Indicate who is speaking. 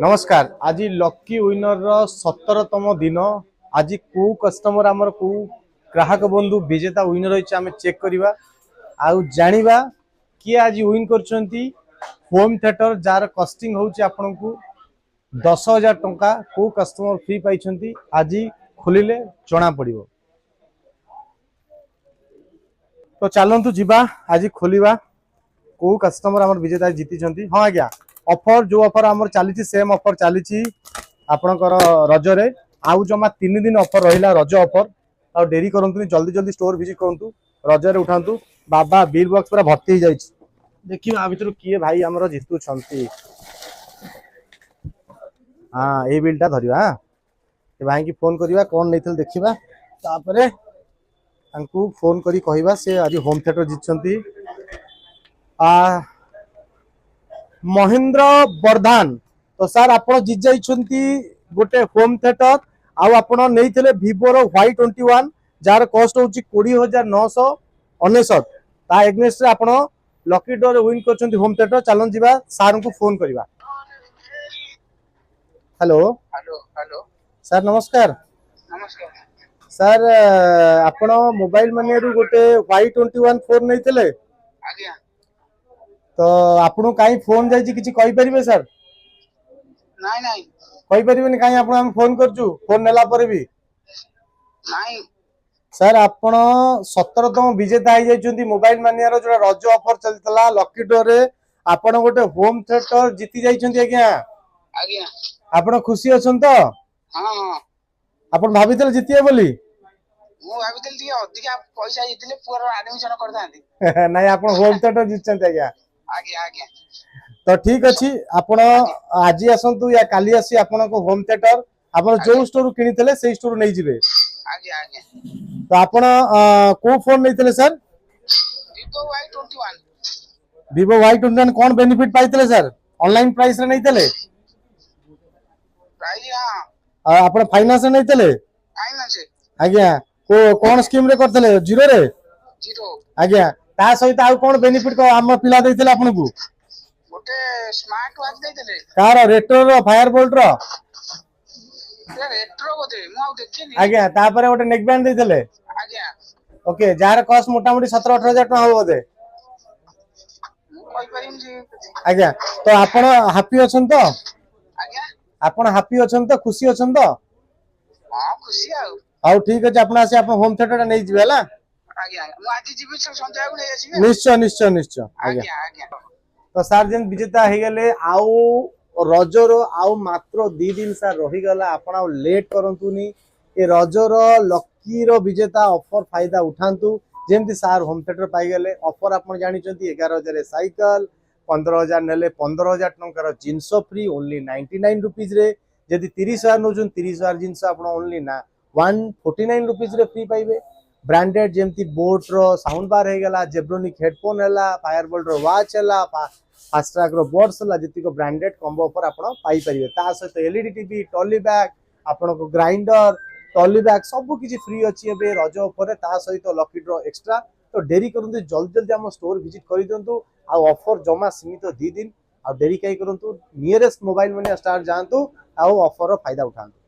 Speaker 1: नमस्कार। आज lucky winner 17तम दिन। आज को कस्टमर आमर को ग्राहक बंधु विजेता विनर होइछ आमे चेक करबा आउ जानिबा कि आज विन करछंती होम थिएटर जार कस्टिंग होउछ आपनकू 10,000 टंका को कस्टमर फ्री पाइछंती आज खोलिले जणा पड़िबो। तो चलंतु जीवा आज खोलिबा को कस्टमर आमर विजेता जीति छंती। हां आज्ञा ऑफर जो ऑफर आमर चली सेम ऑफर चली आपणकर रजरे आउ जमा 3 दिन ऑफर रहिला रज ऑफर आ डेरी करंतु जल्दी जल्दी स्टोर विजिट करंतु रजरे उठांतु बाबा बिल बॉक्स पूरा भर्ती हो जाइछ। देखियो आ भीतर किए भाई हमरो जितु छंती। हां ए बिलटा धरिबा। हां ए भाई की फोन करिबा कोन नैथल देखिबा तापरे अंकु फोन करी कहिबा से आज होम थिएटर जितछंती महेंद्र वर्धन। तो सर आप जीत जाइछंती गोटे होम थिएटर आउ आपण नैथिले Vivo रो Y21 जार कॉस्ट होची 20,999 ता एग्नेस्ट रे आपण लकी ड्रॉ रे विन करछंती होम थिएटर। चलन जीवा सर को फोन करिबा। हेलो
Speaker 2: हेलो हेलो
Speaker 1: सर नमस्कार।
Speaker 2: नमस्कार
Speaker 1: सर आपण मोबाइल मानिया रु गोटे Y21 फोन नैथिले
Speaker 2: आज्ञा
Speaker 1: तो आपन काई फोन जाई किछि कहि परिबे सर?
Speaker 2: नाइ नाइ
Speaker 1: कहि परिबेनी काई आपण हम फोन करछु फोन नेला पर भी
Speaker 2: नाइ
Speaker 1: सर आपण 17तम विजेता हो जाइछंती मोबाइल मानिया रो जो रज ऑफर चलतला लकी ड्रॉ रे आपण गोटे होम थिएटर जीति जाइछंती। आज्ञा
Speaker 2: आज्ञा
Speaker 1: आपण खुशी अछन तो?
Speaker 2: हां हां
Speaker 1: आपण भाबितले जीतिए बोली?
Speaker 2: मु भाबितले ती अधिका पैसा जितले पुरो एडमिशन कर थांती।
Speaker 1: नाही आपण होम थिएटर जीतछंती। आज्ञा
Speaker 2: आज्ञा आज्ञा
Speaker 1: तो ठीक अछि आपण आज आसंतु या काली आसी आपण को होम थिएटर आपण जो स्टोर किनितले सेही स्टोर नै जिवे।
Speaker 2: आज्ञा आज्ञा
Speaker 1: तो आपण को फोन नैथिले sir?
Speaker 2: Vivo Y21
Speaker 1: Vivo Y21 कोन बेनिफिट पाइतले सर? ऑनलाइन प्राइस रे नैथिले
Speaker 2: प्राइस हां
Speaker 1: आपण फाइनेंस रे नैथिले?
Speaker 2: फाइनेंस
Speaker 1: आज्ञा को कोन स्कीम रे करथले? जीरो रे?
Speaker 2: जीरो
Speaker 1: आज्ञा ता सहित आ कोन बेनिफिट को हम पिला दैथिले आपन को?
Speaker 2: गोटे स्मार्ट वॉच दैथिले।
Speaker 1: कार रेट्रो रो फायरबोल्ट रो?
Speaker 2: रेट्रो बोधे मु आ देखिनी।
Speaker 1: आज्ञा तापरे गोटे नेक बैंड दैथिले?
Speaker 2: आज्ञा
Speaker 1: ओके जार कॉस्ट मोटा मोटी 17-18 हजार टका हो बोधे?
Speaker 2: मु कहि परिम जी।
Speaker 1: आज्ञा तो आपण हैप्पी अछन तो?
Speaker 2: आज्ञा
Speaker 1: आपण हैप्पी अछन तो खुशी अछन तो?
Speaker 2: हां खुशी आउ
Speaker 1: आउ ठीक अछि आपण आसी आपण होम थिएटर नै जिवे हला।
Speaker 2: आज्ञा मु आज जीबी संध्या को नै आसीबे।
Speaker 1: निश्चय निश्चय निश्चय।
Speaker 2: आज्ञा आज्ञा
Speaker 1: तो सर जेन विजेता हे गेले आउ रजरो आउ मात्र 2 दिन सर रही गला आपण आउ लेट करंतुनी ए रजरो लकी रो विजेता ऑफर फायदा उठांतु जेमति सर होम थिएटर पाई गेले ऑफर आपण जानि चंती 11,000 साइकिल 15,000 नेले 15,000 टंकार जिंस फ्री ओनली 99 रुपीस रे जदि 30,000 नोजन 30,000 जिंस आपण ओनली ना 149 रुपीस रे फ्री पाइबे। ब्रांडेड जेमती बोट रो साउंड बार हे गला जेब्रोनिक हेडफोन हैला फायरबोल्ट रो वॉच हैला फास्ट ट्रैक रो बड्स हैला जति को ब्रांडेड कॉम्बो ऑफर आपण पाई परिबे। ता सहित एलईडी टीवी टॉली बैग आपण को ग्राइंडर टॉली बैग सब किछि फ्री अछि एबे रज ऑफर रे। ता सहित लकी ड्रॉ एक्स्ट्रा। तो डेरी करंतु जल्दी जल्दी हम स्टोर विजिट करि दंतु आ ऑफर जमा सीमित 2 दिन आ डेरी कई करंतु नियरेस्ट मोबाइल मनी स्टार जानतु आ ऑफर रो फायदा उठांतु।